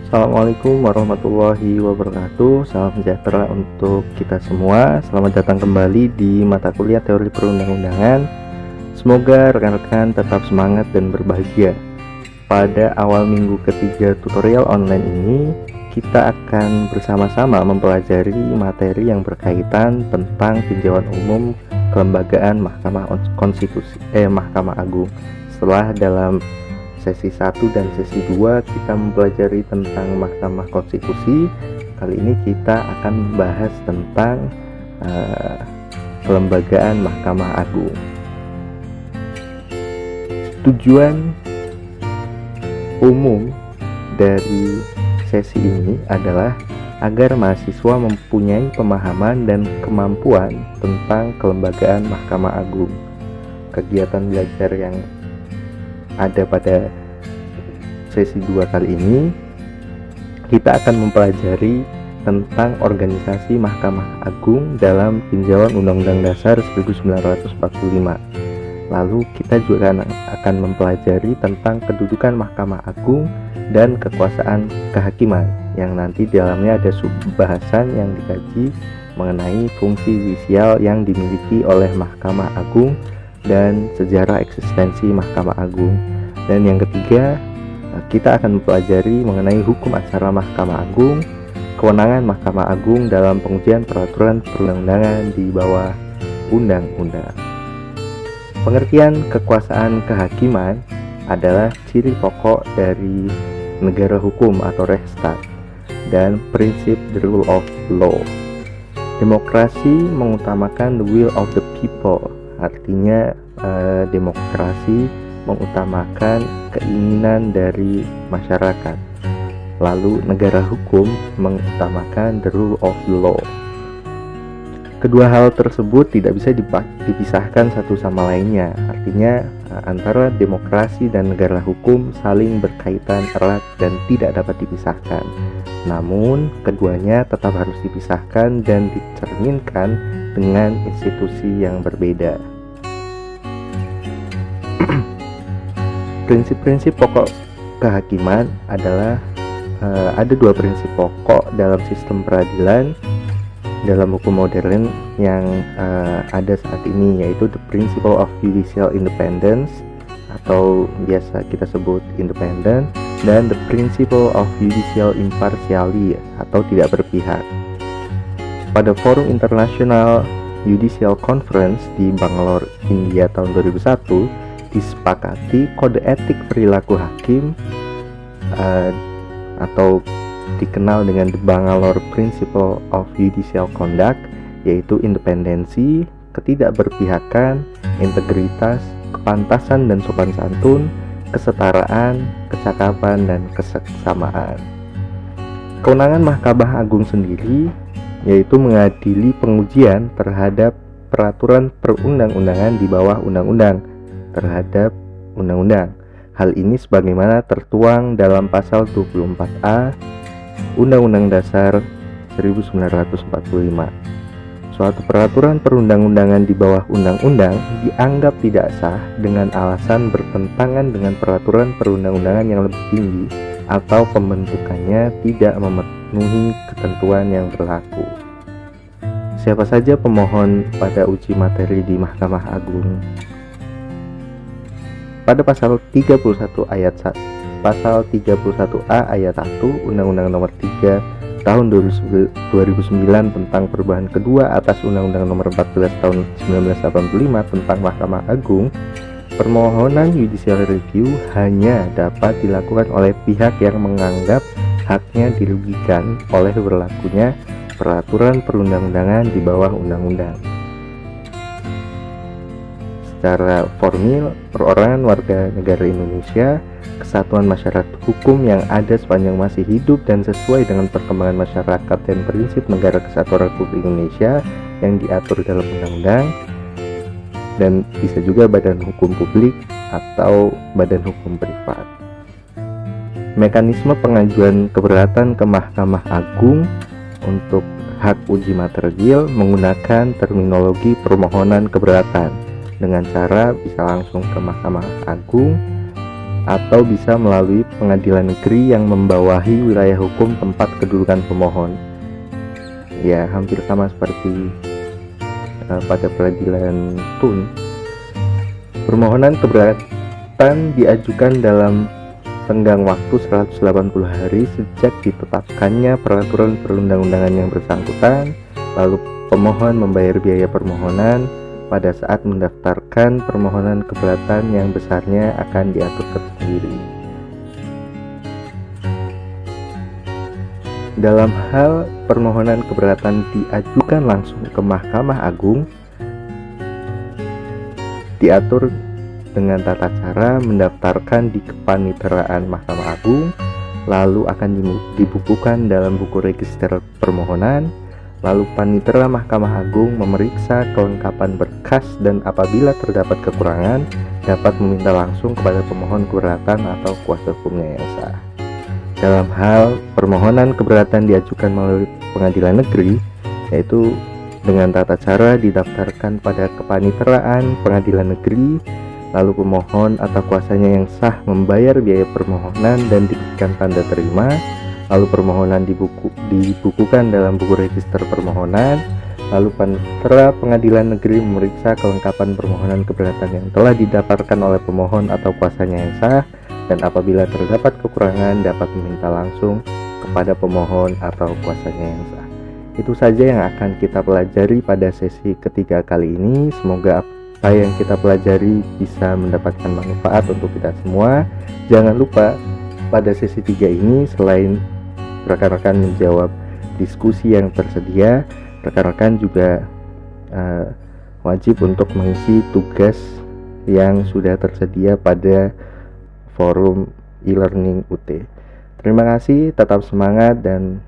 Assalamualaikum warahmatullahi wabarakatuh. Salam sejahtera untuk kita semua. Selamat datang kembali di mata kuliah teori perundang-undangan. Semoga rekan-rekan tetap semangat dan berbahagia. Pada awal minggu ketiga tutorial online ini, kita akan bersama-sama mempelajari materi yang berkaitan tentang tinjauan umum kelembagaan Mahkamah Agung. Setelah dalam sesi 1 dan sesi 2 kita mempelajari tentang Mahkamah Konstitusi, kali ini kita akan membahas tentang kelembagaan Mahkamah Agung. Tujuan umum dari sesi ini adalah agar mahasiswa mempunyai pemahaman dan kemampuan tentang kelembagaan Mahkamah Agung. Kegiatan belajar yang ada pada sesi 2 kali ini, kita akan mempelajari tentang organisasi Mahkamah Agung dalam tinjauan Undang-Undang Dasar 1945. Lalu kita juga akan mempelajari tentang kedudukan Mahkamah Agung dan kekuasaan kehakiman, yang nanti di dalamnya ada subbahasan yang dikaji mengenai fungsi yudisial yang dimiliki oleh Mahkamah Agung dan sejarah eksistensi Mahkamah Agung. Dan yang ketiga, kita akan mempelajari mengenai hukum acara Mahkamah Agung, kewenangan Mahkamah Agung dalam pengujian peraturan perundang-undangan di bawah undang-undang. Pengertian kekuasaan kehakiman adalah ciri pokok dari negara hukum atau Rechtsstaat dan prinsip the rule of law. Demokrasi mengutamakan the will of the people. Artinya demokrasi mengutamakan keinginan dari masyarakat. Lalu negara hukum mengutamakan the rule of the law. Kedua hal tersebut tidak bisa dipisahkan satu sama lainnya. Artinya antara demokrasi dan negara hukum saling berkaitan erat dan tidak dapat dipisahkan. Namun keduanya tetap harus dipisahkan dan dicerminkan dengan institusi yang berbeda. Prinsip-prinsip pokok kehakiman adalah ada dua prinsip pokok dalam sistem peradilan dalam hukum modern yang ada saat ini, yaitu the principle of judicial independence atau biasa kita sebut independent, dan the principle of judicial impartiality atau tidak berpihak. Pada Forum International Judicial Conference di Bangalore, India tahun 2001 disepakati kode etik perilaku hakim atau dikenal dengan the Bangalore Principle of Judicial Conduct, yaitu independensi, ketidakberpihakan, integritas, kepantasan dan sopan santun, kesetaraan, kecakapan, dan keseksamaan. Kewenangan Mahkamah Agung sendiri yaitu mengadili pengujian terhadap peraturan perundang-undangan di bawah undang-undang terhadap undang-undang. Hal ini sebagaimana tertuang dalam pasal 24A Undang-Undang Dasar 1945. Suatu peraturan perundang-undangan di bawah undang-undang dianggap tidak sah dengan alasan bertentangan dengan peraturan perundang-undangan yang lebih tinggi atau pembentukannya tidak memenuhi ketentuan yang berlaku. Siapa saja pemohon pada uji materi di Mahkamah Agung? Pada pasal 31 ayat 1, pasal 31A ayat 1 Undang-Undang Nomor 3 Tahun 2009 tentang perubahan kedua atas Undang-Undang Nomor 14 Tahun 1985 tentang Mahkamah Agung, permohonan judicial review hanya dapat dilakukan oleh pihak yang menganggap haknya dirugikan oleh berlakunya peraturan perundang-undangan di bawah undang-undang. Secara formil, perorangan warga negara Indonesia, kesatuan masyarakat hukum yang ada sepanjang masih hidup dan sesuai dengan perkembangan masyarakat dan prinsip negara kesatuan Republik Indonesia yang diatur dalam undang-undang, dan bisa juga badan hukum publik atau badan hukum privat. Mekanisme pengajuan keberatan ke Mahkamah Agung untuk hak uji material menggunakan terminologi permohonan keberatan dengan cara bisa langsung ke Mahkamah Agung atau bisa melalui pengadilan negeri yang membawahi wilayah hukum tempat kedudukan pemohon. Ya, hampir sama seperti pada peradilan TUN. Permohonan keberatan diajukan dalam tenggang waktu 180 hari sejak ditetapkannya peraturan perundang-undangan yang bersangkutan, lalu pemohon membayar biaya permohonan pada saat mendaftarkan permohonan keberatan yang besarnya akan diatur tersendiri. Dalam hal permohonan keberatan diajukan langsung ke Mahkamah Agung, diatur dengan tata cara mendaftarkan di kepaniteraan Mahkamah Agung, lalu akan dibukukan dalam buku register permohonan. Lalu panitera Mahkamah Agung memeriksa kelengkapan berkas dan apabila terdapat kekurangan dapat meminta langsung kepada pemohon keberatan atau kuasa hukumnya yang sah. Dalam hal permohonan keberatan diajukan melalui pengadilan negeri, yaitu dengan tata cara didaftarkan pada kepaniteraan pengadilan negeri, lalu pemohon atau kuasanya yang sah membayar biaya permohonan dan diberikan tanda terima. Lalu permohonan dibukukan dalam buku register permohonan. Lalu panitera pengadilan negeri memeriksa kelengkapan permohonan keberatan yang telah didaftarkan oleh pemohon atau kuasanya yang sah, dan apabila terdapat kekurangan dapat meminta langsung kepada pemohon atau kuasanya yang sah. Itu saja yang akan kita pelajari pada sesi ketiga kali ini. Semoga apa yang kita pelajari bisa mendapatkan manfaat untuk kita semua. Jangan lupa pada sesi 3 ini selain rekan-rekan menjawab diskusi yang tersedia, rekan-rekan juga wajib untuk mengisi tugas yang sudah tersedia pada forum e-learning UT. Terima kasih, tetap semangat, dan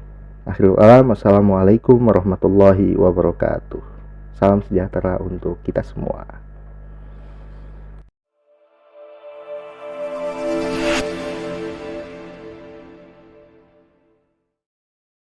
akhirul alam, wassalamualaikum warahmatullahi wabarakatuh. Salam sejahtera untuk kita semua.